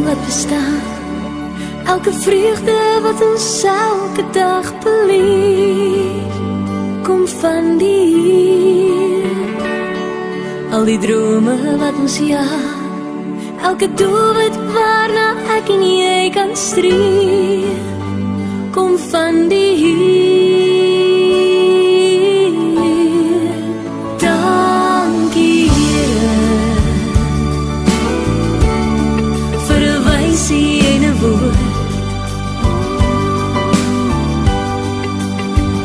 wat bestaan. Elke vreugde wat ons elke dag beleef, kom van die Heer. Al die drome wat ons jaag, elke doelwit waarna ek en jy kan streef, kom van die Heer. Dankie Here, vir 'n wysie en 'n woord.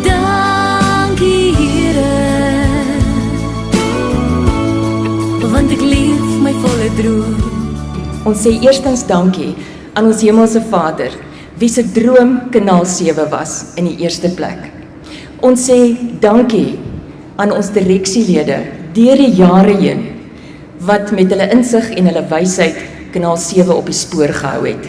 Dankie Here, want ek leef my volle droom. Ons sê eerstens dankie aan ons Hemelse Vader, wie se droom Kanaal 7 was in die eerste plek. Ons sê dankie aan ons direksielede deur die jare heen, wat met hulle insig en hulle wysheid Kanaal 7 op die spoor gehou het.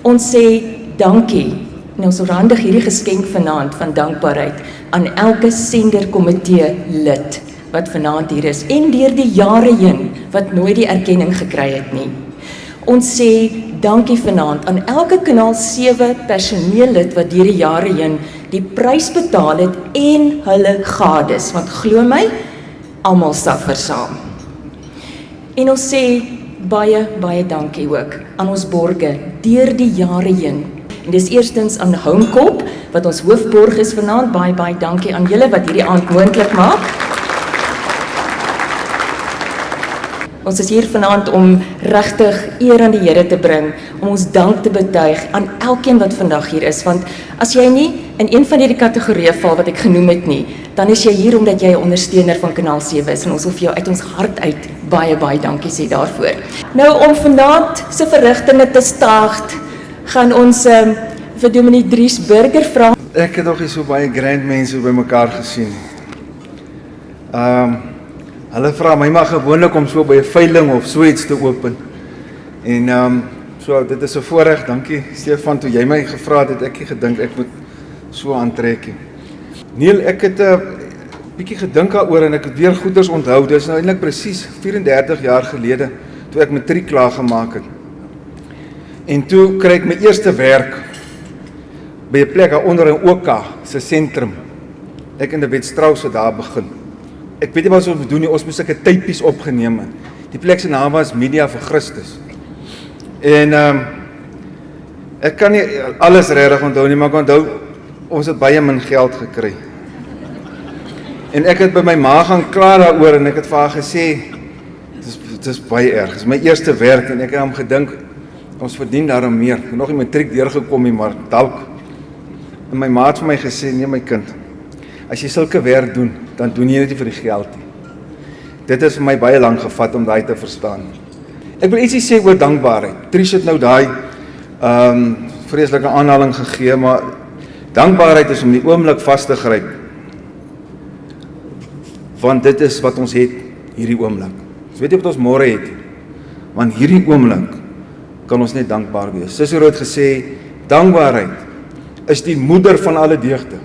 Ons sê dankie, en ons oorhandig hierdie geskenk vanaand van dankbaarheid aan elke senderkomitee lid wat vanaand hier is, en deur die jare heen, wat nooit die erkenning gekry het nie. Ons sê dankie vanaand aan elke Kanaal 7 personeellid wat deur die jare heen die prys betaal het en hulle gades, want glo my, almal suffer saam. En ons sê baie, baie dankie ook aan ons borge deur die jare heen. En dis eerstens aan Homekop, wat ons hoofborg is vanaand, baie, baie dankie aan julle wat hierdie aand moontlik maak. Ons is hier vanaand om regtig eer aan die Here te bring, om ons dank te betuig aan elkeen wat vandag hier is, want as jy nie in een van hierdie kategorieë val wat ek genoem het nie, dan is jy hier omdat jy 'n ondersteuner van Kanaal 7 is, en ons wil vir jou uit ons hart uit baie, baie dankie sê daarvoor. Nou om vanaand se verrigtinge te staag, gaan ons vir Dominee Dries Burger vra. Ek het nog nie so baie grand mense by mekaar gesien. Hulle vra my maar gewoonlik om so by 'n veiling of so iets te open. En so dit is 'n voorreg, dankie Stefan, toe jy my gevra het, ek nie gedink ek moet so aantrek nie. Neil, ek het 'n bietjie gedink daaroor en ek het weer goeders onthou. Dit is nou eintlik presies 34 jaar gelede toe ek matriek klaar gemaak het. En toe kry ek my eerste werk by 'n plek onder in Oka se sentrum. Ek en David Strauss het daar begin. Ek weet nie wat ons moet doen nie, ons moes sulke typies opgeneem het. Die plek se naam was Media vir Christus. En ek kan nie alles regtig onthou nie, maar ek onthou ons het baie min geld gekry. En ek het by my ma gaan klaar daaroor en ek het vir haar gesê, dit is baie erg, dit is my eerste werk en ek het hom gedink, ons verdien daarom meer. Ek het nog nie matriek deurgekom nie, maar dalk. En my ma het vir my gesê, nee my kind, as jy sulke werk doen, dan doen jy dit nie vir die geld nie. Dit is vir my baie lank gevat om daai te verstaan. Ek wil ietsie sê oor dankbaarheid. Trish het nou daai vreeslike aanhaling gegee, maar dankbaarheid is om die oomblik vas te gryp. Want dit is wat ons het hierdie oomblik. Ons weet nie wat ons môre het nie, want hierdie oomblik kan ons net dankbaar wees. Cicero het gesê, dankbaarheid is die moeder van alle deugde.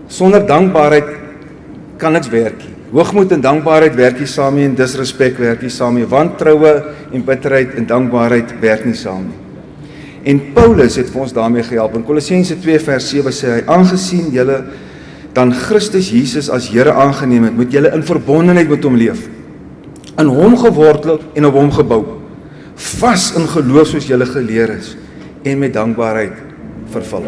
Sonder dankbaarheid kan niks werk nie. Hoogmoed en dankbaarheid werk nie saam nie, en disrespek werk nie saam nie. Wantroue en bitterheid en dankbaarheid werk nie saam nie. En Paulus het vir ons daarmee gehelp. In Kolossense 2 vers 7 sê hy, aangesien julle dan Christus Jesus as Here aangeneem het, moet julle in verbondenheid met hom leef. In hom gewortel en op hom gebou. Vas in geloof soos julle geleer is en met dankbaarheid vervul.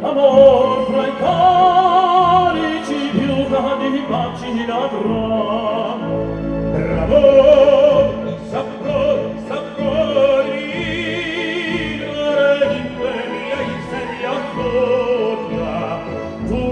Amor fra i carici più grandi pagina avrà. Bravo, sapori, in quella seria storia, tu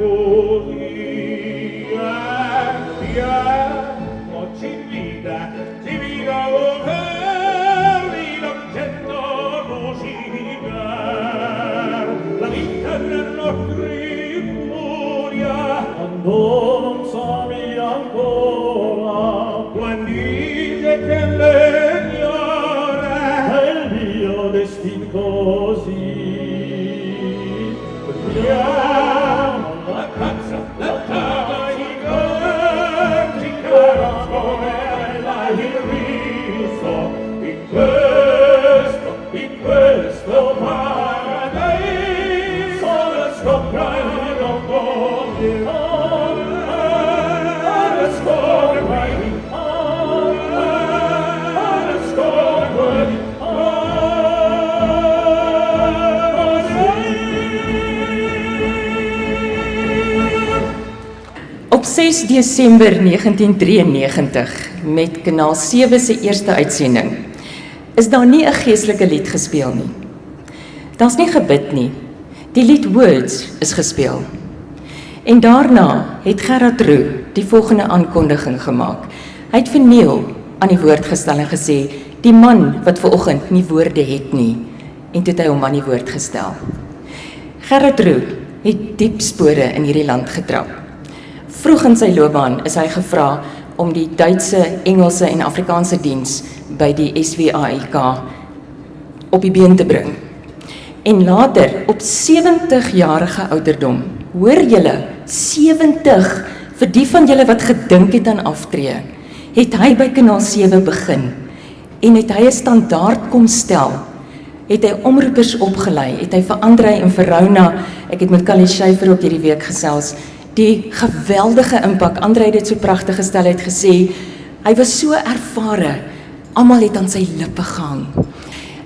così, oggi ci vita governi d'argento così la vita nel nostro furia, quando non savi ancora, quando dice che l'egnore è il mio destino così. La caccia, la tavola, i corpi, come l'hai riso, in questo paradiso, la scoprai non voglio, la scoprai, la scoprai, Op 6 Desember 1993, met Kanaal 7 se eerste uitsending, is daar nie 'n geestelike lied gespeel nie. Daar's nie gebid nie. Die lied Words is gespeel. En daarna het Gerard Roux die volgende aankondiging gemaak. Hy het vir Neil aan die woord gestel en gesê, die man wat vanoggend nie woorde het nie, en toe het hy hom aan die woord gestel. Gerard Roux het diep spore in hierdie land getrap. Vroeg in sy loopbaan is hy gevra om die Duitse, Engelse en Afrikaanse diens by die SWAIK op die been te bring. En later, op 70-jarige ouderdom, hoor julle, 70, vir die van julle wat gedink het aan aftree, het hy by Kanaal 7 begin, en het hy 'n standaard kom stel, het hy omroepers opgelei, het hy vir Andrei en vir Rona, ek het met Callie Schuyfer op hierdie week gesels, die geweldige impak, Andrei het dit so pragtig gestel, het gesê, hy was so ervare, almal het aan sy lippe gehang.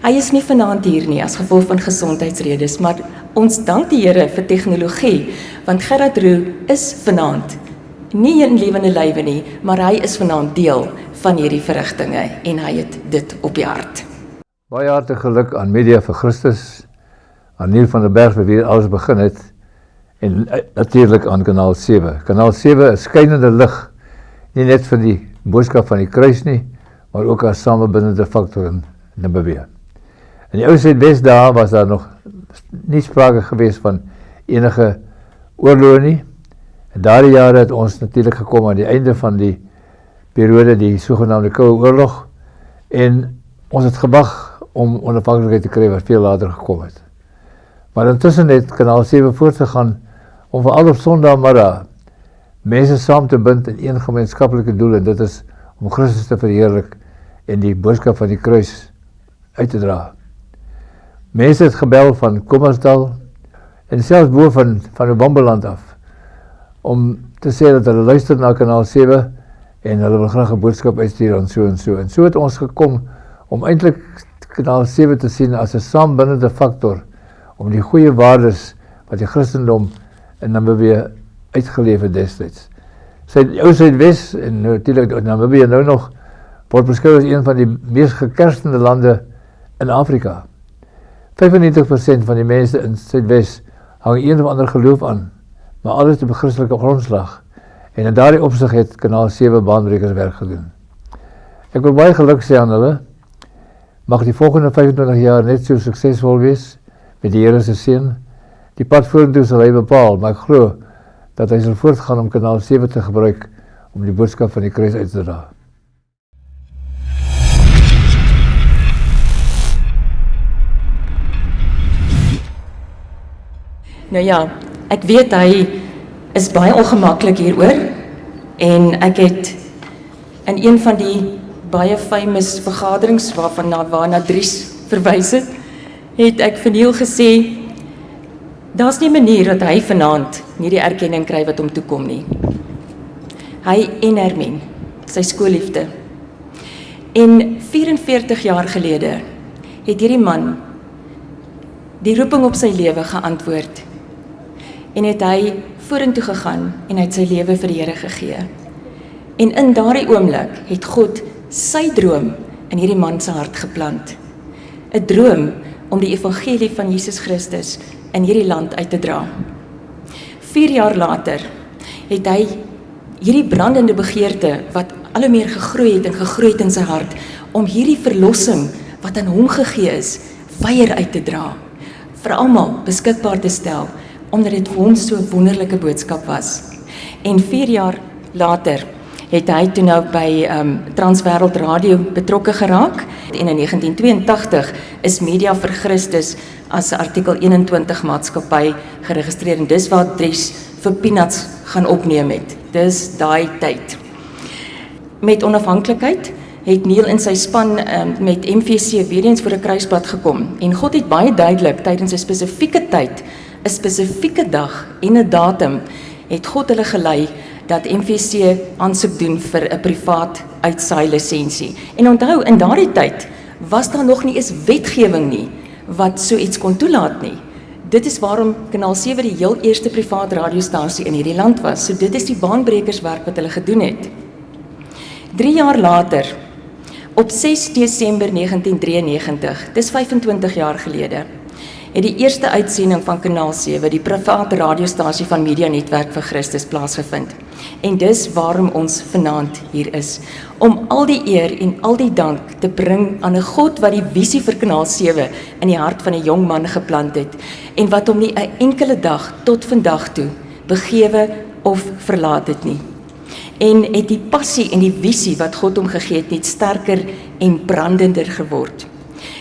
Hy is nie vanaand hier nie, as gevolg van gesondheidsredes, maar ons dank die Here vir tegnologie, want Gerard Roux is vanaand, nie in lewende lywe nie, maar hy is vanaand deel van hierdie verrigtinge, en hy het dit op die hart. Baie hartlik geluk aan Media vir Christus, aan Neil van der Berg, vir wie alles begin het, en natuurlik aan Kanaal 7. Kanaal 7 is skynende lig, nie net vir die boodskap van die kruis nie, maar ook as samebindende faktor in Namibië. In die ou Suidwes dae was daar nog nie sprake gewees van enige oorloë nie. In daardie jare het ons natuurlik gekom aan die einde van die periode, die sogenaamde Koue Oorlog, en ons het gewag om onafhanklikheid te kry wat veel later gekom het. Maar intussen het Kanaal 7 voortgegaan om veral op Sondagmiddag mense saam te bind in een gemeenskaplike doel, en dit is om Christus te verheerlik en die boodskap van die kruis uit te dra. Mense het gebel van Kommersdal en selfs bo van Obambeland af om te sê dat hulle luister na Kanaal 7 en hulle wil graag 'n boodskap uitstuur aan so en so. En so het ons gekom om eintlik Kanaal 7 te sien as 'n saambindende faktor om die goeie waardes wat die Christendom in Namibië uitgeleef het destyds. Ou Suidwes en natuurlik Namibië nou nog word beskou as een van die mees gekerstende lande in Afrika. 95% van die mense in Suidwes hang een of ander geloof aan, maar alles op 'n Christelike grondslag. En in daardie opsig het Kanaal 7 baanbrekerswerk gedoen. Ek wil baie geluk sê aan hulle. Mag die volgende 25 jaar net so suksesvol wees met die Here se seën. Die pad vorentoe sal hy bepaal, maar ek glo dat hy sal voortgaan om Kanaal 7 te gebruik om die boodskap van die kruis uit te dra. Nou ja, ek weet hy is baie ongemaklik hieroor, en ek het in een van die baie famous vergaderings waarna Dries verwys het ek vir Neil gesê, daar's nie 'n manier dat hy vanaand nie die erkenning kry wat hom toekom nie. Hy en Hermien, sy skoolliefde. En 44 jaar gelede het hierdie man die roeping op sy lewe geantwoord, en het hy vorentoe gegaan en hy het sy lewe vir die Here gegee. En in daardie oomblik het God sy droom in hierdie man se hart geplant. 'n Droom om die evangelie van Jesus Christus in hierdie land uit te dra. 4 jaar later het hy hierdie brandende begeerte wat al hoe meer gegroei het in sy hart, om hierdie verlossing wat aan hom gegee is, weier uit te dra, vir almal beskikbaar te stel, omdat dit vir hom so 'n wonderlike boodskap was. En 4 jaar later het hy toe nou by Transwêreld Radio betrokke geraak, en in 1982 is Media vir Christus as artikel 21 maatskappy geregistreer, en dis waar Dries vir Peanuts gaan opneem het. Dis daai tyd. Met onafhanklikheid het Neil in sy span met MVC weer eens voor 'n kruisblad gekom, en God het baie duidelik tydens 'n spesifieke tyd, 'n spesifieke dag en 'n datum, het God hulle gelei dat MVC aansoek doen vir 'n privaat uitsaai lisensie. En onthou, in daardie tyd was daar nog nie eens wetgewing nie wat so iets kon toelaat nie. Dit is waarom Kanaal 7 die heel eerste privaat radiostasie in hierdie land was. So dit is die baanbrekerswerk wat hulle gedoen het. 3 jaar later, op 6 Desember 1993, dis 25 jaar gelede, het die eerste uitsending van Kanaal 7, die private radiostasie van Media Netwerk vir Christus, plaasgevind. En dis waarom ons vanaand hier is, om al die eer en al die dank te bring aan 'n God wat die visie vir Kanaal 7 in die hart van 'n jong man geplant het, en wat hom nie 'n enkele dag tot vandag toe begewe of verlaat het nie. En het die passie en die visie wat God hom gegee het, net sterker en brandender geword.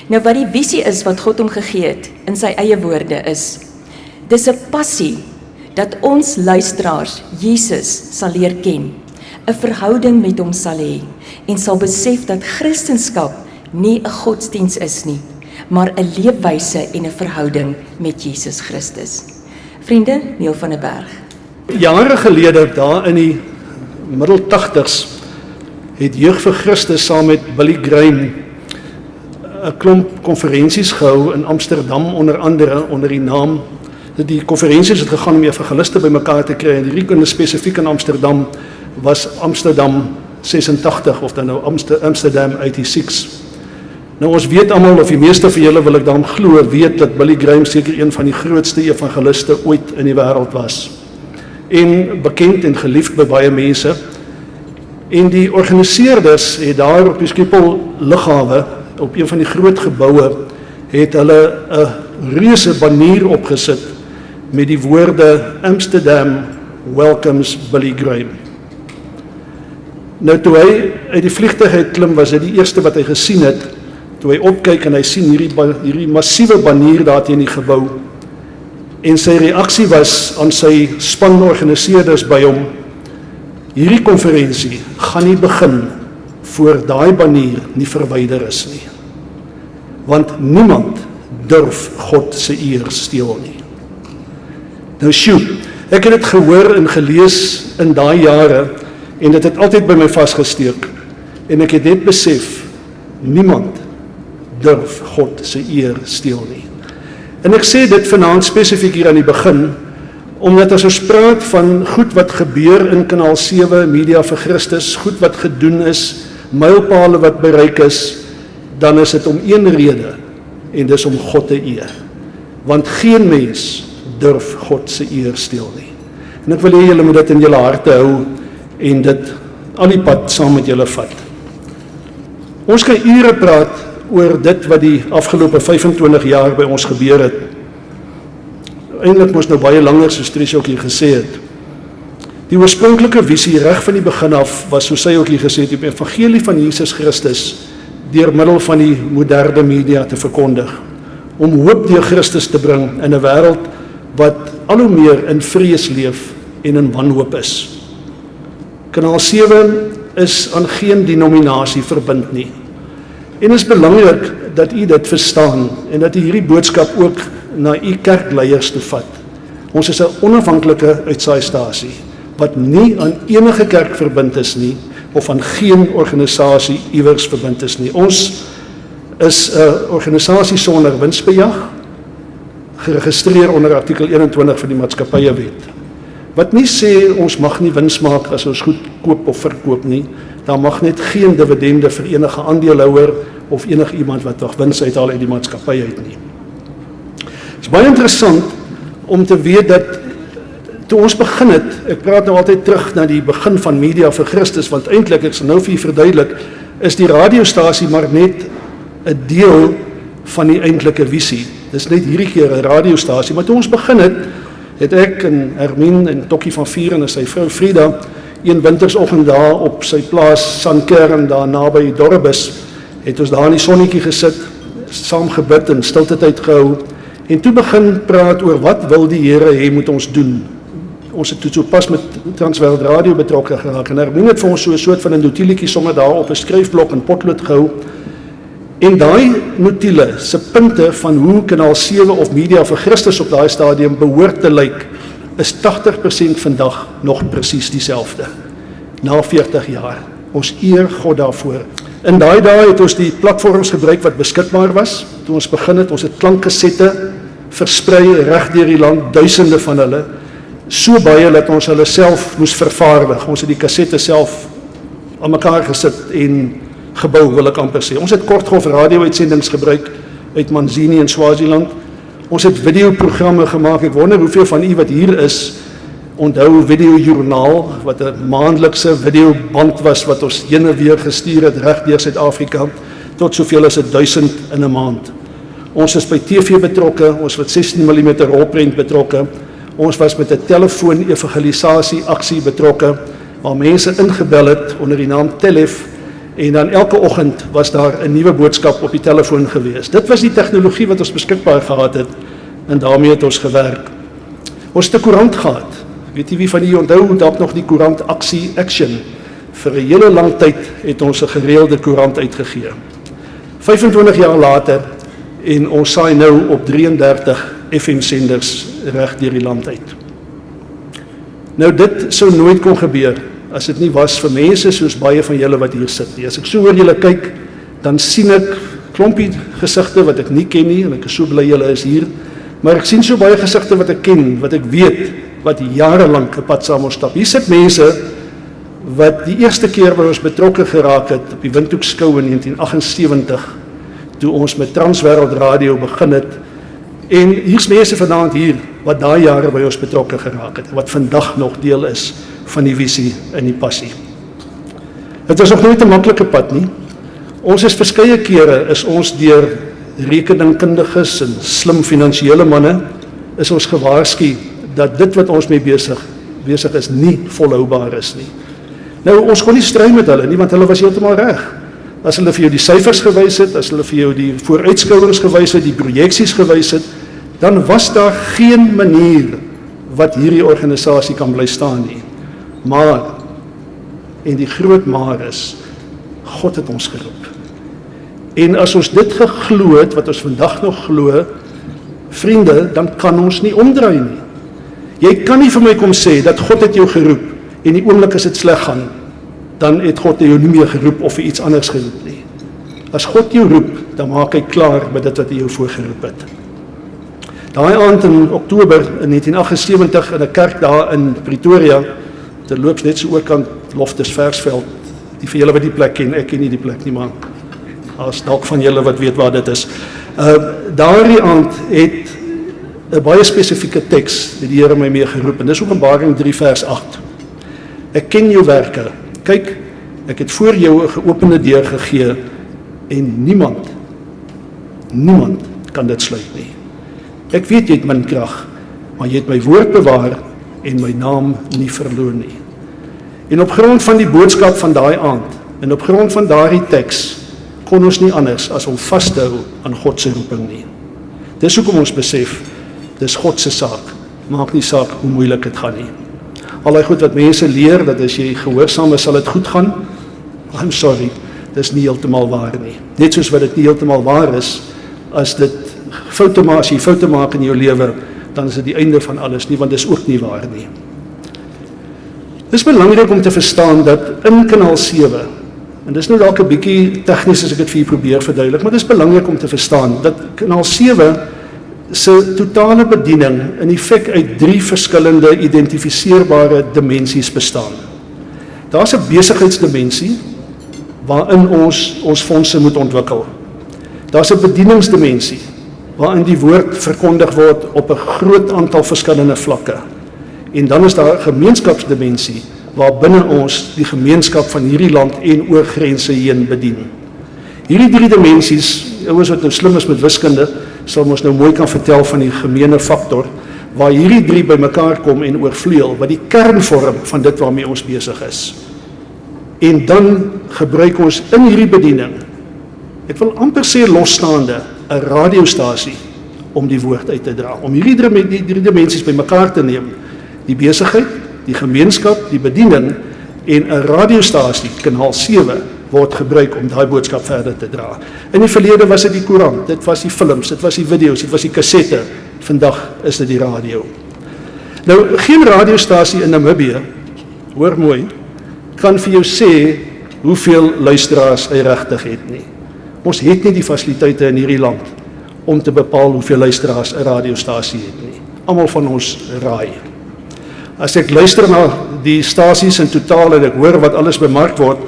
Nou wat die visie is wat God hom gegee het, in sy eie woorde is, dis 'n passie dat ons luisteraars Jesus sal leer ken, 'n verhouding met hom sal hê, en sal besef dat Christendom nie 'n godsdiens is nie, maar 'n leefwyse en 'n verhouding met Jesus Christus. Vriende, Neil van der Berg. Jare gelede, daar in die middel 80s, het Jeug vir Christus saam met Billy Graham 'n klomp konferensies gehou in Amsterdam, onder andere onder die naam. Die konferensies het gegaan om evangeliste bymekaar te kry, en die spesifiek in Amsterdam was Amsterdam 86, of dan nou Amsterdam 86. Nou ons weet almal, of die meeste van julle, wil ek dan glo, weet dat Billy Graham seker een van die grootste evangeliste ooit in die wêreld was. En bekend en geliefd by baie mense. En die organiseerders het daar op die Schiphol lughawe, op een van die groot geboue, het hulle 'n reuse banier opgesit met die woorde Amsterdam welcomes Billy Graham. Nou toe hy uit die vliegtuig uit klim, was dit die eerste wat hy gesien het, toe hy opkyk en hy sien hierdie massiewe banier daar teen die gebou. En sy reaksie was aan sy spanorganiseerders by hom, hierdie konferensie gaan nie begin voor daai banier nie verwyder is nie. Want niemand durf God se eer steel nie. Nou sjoe, ek het dit gehoor en gelees in daai jare, en dit het altyd by my vasgesteek, en ek het net besef, niemand durf God se eer steel nie. En ek sê dit vanaand spesifiek hier aan die begin, omdat as ons praat van goed wat gebeur in Kanaal 7, Media vir Christus, goed wat gedoen is, mylpale wat bereik is, dan is dit om een rede, en dis om God te eer. Want geen mens durf God se eer steel nie. En ek wil hê julle moet dit in julle harte hou, en dit al die pad saam met julle vat. Ons kan ure praat oor dit wat die afgelope 25 jaar by ons gebeur het. Eintlik moes nou baie langer, soos Tricia ook hier gesê het. Die oorspronklike visie reg van die begin af was, soos sy ook hier gesê het, die evangelie van Jesus Christus deur middel van die moderne media te verkondig, om hoop deur Christus te bring in 'n wêreld wat al hoe meer in vrees leef en in wanhoop is. Kanaal 7 is aan geen denominasie verbind nie. En is belangrik dat u dit verstaan en dat u hierdie boodskap ook na u kerkleiers toe vat. Ons is 'n onafhanklike uitsaaistasie wat nie aan enige kerk verbind is nie, of aan geen organisasie iewers verbind is nie. Ons is 'n organisasie sonder winsbejag, geregistreer onder artikel 21 van die Maatskappye-wet. Wat nie sê ons mag nie wins maak as ons goed koop of verkoop nie, daar mag net geen dividende vir enige aandeelhouer of enige iemand wat nog wins uithaal uit die maatskappy uit nie. Het is baie interessant om te weet dat toe ons begin het, ek praat nou altyd terug na die begin van Media vir Christus, want eintlik, ek sal nou vir u verduidelik, is die radiostasie maar net 'n deel van die eintlike visie. Dis net hierdie keer 'n radiostasie, maar toe ons begin het ek en Hermine en Tokkie van Vieren en sy vrou Frida een wintersoggend daar op sy plaas Sandkern daar naby Dorrebus, het ons daar in die sonnetjie gesit, saam gebid en stilte tyd gehou en toe begin praat oor wat wil die Here hê moet ons doen. Ons het toe so pas met Transwêreld Radio betrokke geraak en Hermine het vir ons so 'n soort van 'n notuliekie sommer daar op 'n skryfblok en potlood gehou. En daai notiele se punte van hoe Kanaal 7 of Media vir Christus op daai stadium behoort te lyk, is 80% vandag nog presies dieselfde. Na 40 jaar. Ons eer God daarvoor. In daai dae het ons die platforms gebruik wat beskikbaar was. Toe ons begin het, ons het klankkasette versprei reg deur die land, duisende van hulle. So baie dat ons hulle self moes vervaardig. Ons het die kassette self aan mekaar gesit en gebou, wil ek amper sê. Ons het kortgolf radio-uitsendings gebruik uit Manzini in Swaziland. Ons het videoprogramme gemaak. Ek wonder hoeveel van u wat hier is, onthou Videojoernaal, wat 'n maandelikse videoband was, wat ons heen en weer gestuur het, reg deur Suid-Afrika, tot soveel as 1000 in 'n maand. Ons is by TV betrokke, ons was 16mm rolprent betrokke, ons was met 'n telefoon-evangelisasie aksie betrokke, waar mense ingebel het onder die naam Telef, en dan elke oggend was daar 'n nuwe boodskap op die telefoon gewees. Dit was die tegnologie wat ons beskikbaar gehad het, en daarmee het ons gewerk. Ons het 'n koerant gehad. Weet jy wie van julle onthou dalk nog die koerant Action? Vir 'n hele lang tyd het ons 'n gereelde koerant uitgegee. 25 jaar later, en ons saai nou op 33 FM-senders reg deur die land uit. Nou dit sou nooit kon gebeur as dit nie was vir mense soos baie van julle wat hier sit nie. As ek so oor julle kyk, dan sien ek klompie gesigte wat ek nie ken nie, en ek is so bly julle is hier, maar ek sien so baie gesigte wat ek ken, wat ek weet, wat jarelang 'n pad saam ons stap. Hier sit mense wat die eerste keer waar ons betrokke geraak het op die Windhoekskou in 1978, toe ons met Transwêreld Radio begin het, en hier's mense vanaand hier, wat daai jare by ons betrokke geraak het, wat vandag nog deel is van die visie en die passie. Het was nog nooit 'n maklike pad nie. Ons is verskeie kere, is ons deur rekeningkundiges en slim finansiële manne, is ons gewaarsku dat dit wat ons mee besig is nie volhoubaar is nie. Nou, ons kon nie stry met hulle nie, want hulle was heeltemal reg. As hulle vir jou die syfers gewys het, as hulle vir jou die vooruitskouings gewys het, die projeksies gewys het, dan was daar geen manier wat hierdie organisasie kan bly staan nie. Maar, en die groot maar is, God het ons geroep. En as ons dit geglo het, wat ons vandag nog glo, vriende, dan kan ons nie omdraai nie. Jy kan nie vir my kom sê, dat God het jou geroep, en die oomblik as dit sleg gaan, dan het God jou nie meer geroep, of vir iets anders geroep nie. As God jou roep, dan maak hy klaar met dit wat hy jou voorgeroep het. Daai aand in Oktober in 1978 in 'n kerk daar in Pretoria, terloops net so oorkant Loftus Versveld, die vir julle wat die plek ken, ek ken nie die plek nie, maar as dalk van julle wat weet waar dit is. Daardie aand het 'n baie spesifieke teks die Here my mee geroep, en dis Openbaring 3 vers 8. Ek ken jou werke. Kyk, ek het voor jou 'n geopende deur gegee, en niemand kan dit sluit nie. Ek weet jy het min krag, maar jy het my woord bewaar, en my naam nie verloon nie. En op grond van die boodskap van daai aand, en op grond van daardie teks, kon ons nie anders as om vas te hou aan God se roeping nie. Dis hoekom ons besef, dis God se saak, maak nie saak hoe moeilik dit gaan nie. Al die goed wat mense leer, dat as jy gehoorsaam is, sal dit goed gaan, I'm sorry, dis nie heeltemal waar nie. Net soos wat dit nie heeltemal waar is, as jy foute maak in jou lewe, dan is dit die einde van alles nie, want dis ook nie waar nie. Dis belangrik om te verstaan dat in Kanaal 7, en dis nou dalk 'n bietjie tegnies as ek dit vir julle probeer verduidelik, maar dis belangrik om te verstaan dat Kanaal 7 se totale bediening in effek uit 3 verskillende identifiseerbare dimensies bestaan. Daar's 'n besigheidsdimensie waarin ons fondse moet ontwikkel. Daar's 'n bedieningsdimensie waarin die woord verkondig word op 'n groot aantal verskillende vlakke. en dan is daar 'n gemeenskapsdimensie waarbinne ons die gemeenskap van hierdie land en oor grense heen bedien. Hierdie 3 dimensies, ouens wat nou slim is met wiskunde, sal ons nou mooi kan vertel van die gemeene faktor, waar hierdie 3 bymekaar kom en oorvleuel, wat die kern vorm van dit waarmee ons besig is. En dan gebruik ons in hierdie bediening, ek wil amper sê losstaande, 'n radiostasie om die woord uit te dra, om hierdie 3 dimensies bymekaar te neem, die besigheid, die gemeenskap, die bediening en 'n radiostasie, kanaal 7, word gebruik om daai boodskap verder te dra. In die verlede was dit die koerant, dit was die films, dit was die video's, dit was die kassette, vandag is dit die radio. Nou, geen radiostasie in Namibië, hoor mooi, kan vir jou sê hoeveel luisteraars hy regtig het nie. Ons het nie die fasiliteite in hierdie land om te bepaal hoeveel luisteraars 'n radiostasie het nie. Almal van ons raai. As ek luister na die stasies in totaal en ek hoor wat alles bemark word,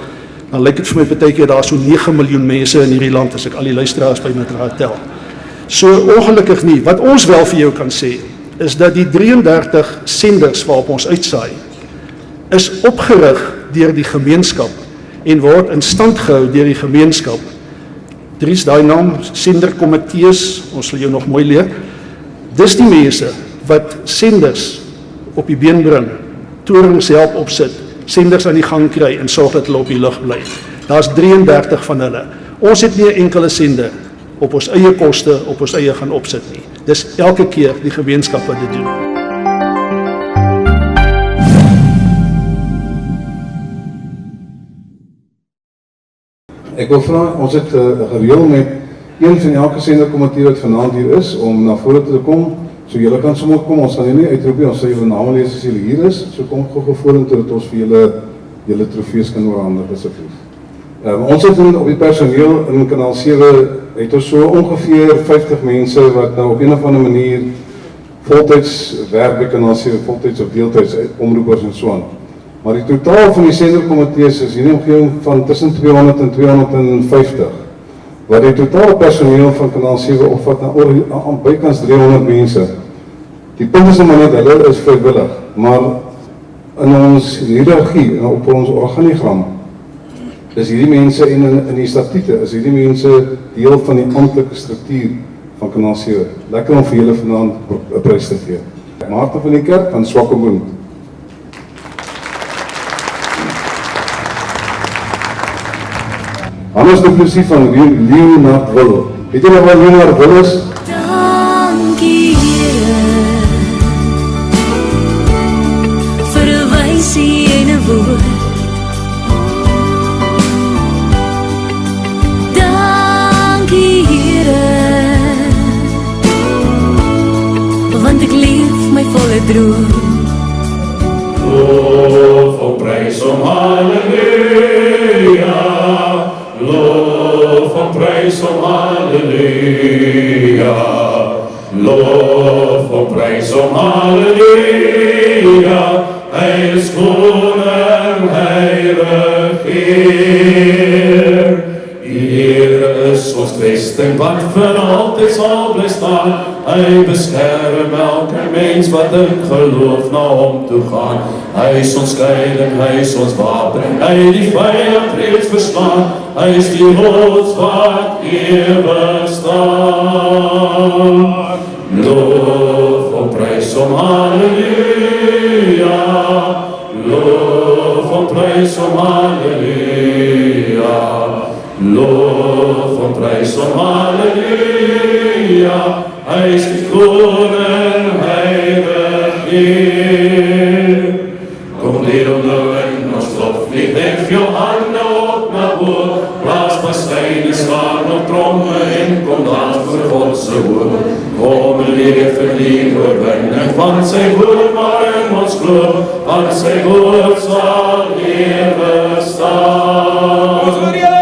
dan lyk dit vir my baie keer daar so 9 miljoen mense in hierdie land as ek al die luisteraars bymekaar tel. So ongelukkig nie. Wat ons wel vir jou kan sê, is dat die 33 senders waarop ons uitsaai, is opgerig deur die gemeenskap en word in stand gehou deur die gemeenskap. Dries, daai naam, senderkomitees, ons sal jou nog mooi leer. Dis die mense wat senders op die been bring, torings help opsit, senders aan die gang kry en sorg dat hulle op die lug bly. Daar's 33 van hulle. Ons het nie 'n enkele sender op ons eie koste, op ons eie gaan opsit nie. Dis elke keer die gemeenskap wat dit doen. Ek wil vra, ons het gereël met een van elke senderkomitee wat vanaand hier is, om na vore te kom, so julle kan sommer kom, ons gaan julle nie uitroep nie, ons sal julle name lees as julle hier is, so kom gou vorentoe dat ons vir julle trofees kan oorhandig asseblief. Ons het op die personeel in kanaal 7, het ons so ongeveer 50 mense wat nou op een of ander manier voltyds werk by kanaal 7, voltyds of deeltyds omroepers en so aan. Maar die totaal van die senderkomitees is hierdie omgewing van tussen 200 en 250, wat die totale personeel van kanaal 7 opvat na bykans 300 mense. Die punt is maar net, hulle is vrywillig, maar in ons hiërargie, op ons organigram, is hierdie mense en in die statute, is hierdie mense deel van die amptelike struktuur van kanaal 7. Lekker om vir julle vanaand 'n prys te gee. Martha van die Kerk van Swakopmund. Hannes de Plessis van Leonard Wil. Weet jy nog wat Leonard Wil is? Dankie Here vir 'n wysie en 'n woord. Dankie Here, want ek leef my volle droom. Lof, o prys, o halleluja. Lof, o prys, o halleluja. Lof, o prys, o halleluja. Hy is koning, hy regeer. Here is ons vesting wat vir altyd sal bly staan. Hy beskerm elke mens wat in geloof na hom toe gaan. Hy is ons skeiding, hy is ons wapen, hy die vyand reeds verslaan. Hy is die rots wat ewig staan. Lof, o prys, o halleluja. Lof, o prys, o halleluja. Lof, o prys, o halleluja. Hy is die koning, hy regeer. Kom neer nou in ons lof, nie hef jou hande op na hoog. Blaas pastijn, slaan op tromme en kom dans voor God se woord. Kom leef vir die oorwinning van sy woord, maar in ons glo, van sy woord sal ewig staan. Ons hoor julle!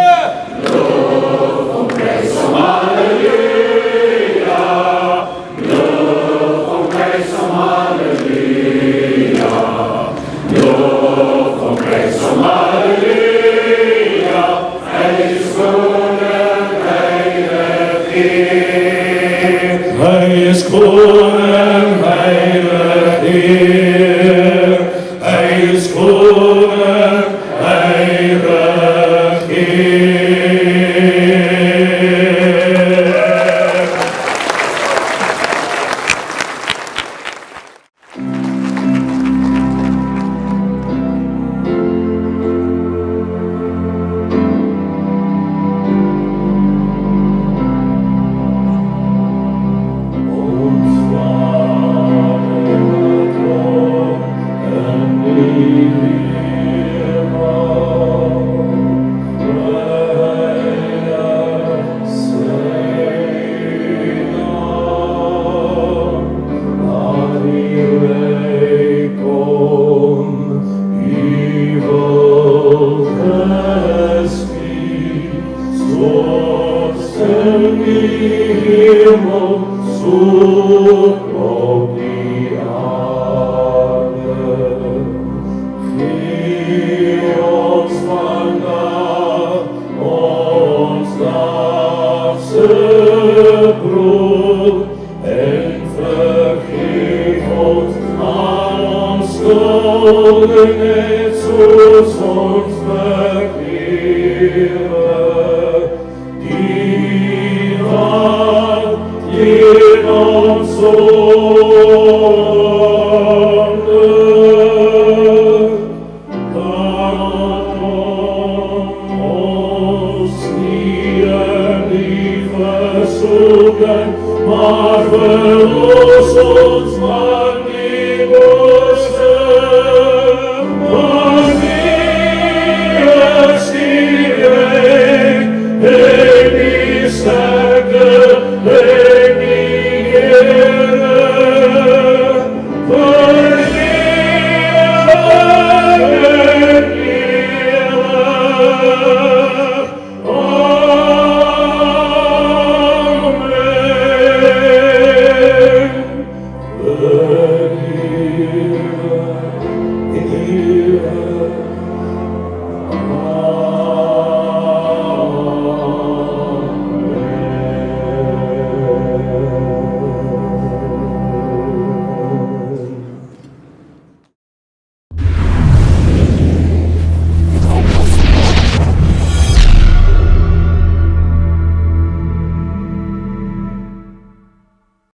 Lof, o prys, o halleluja. Lof, o prys, o halleluja. Lof, o prys, o halleluja. Hy is koning, hy regeer. Hy is koning, hy regeer. is koning, hy regeer. Maar we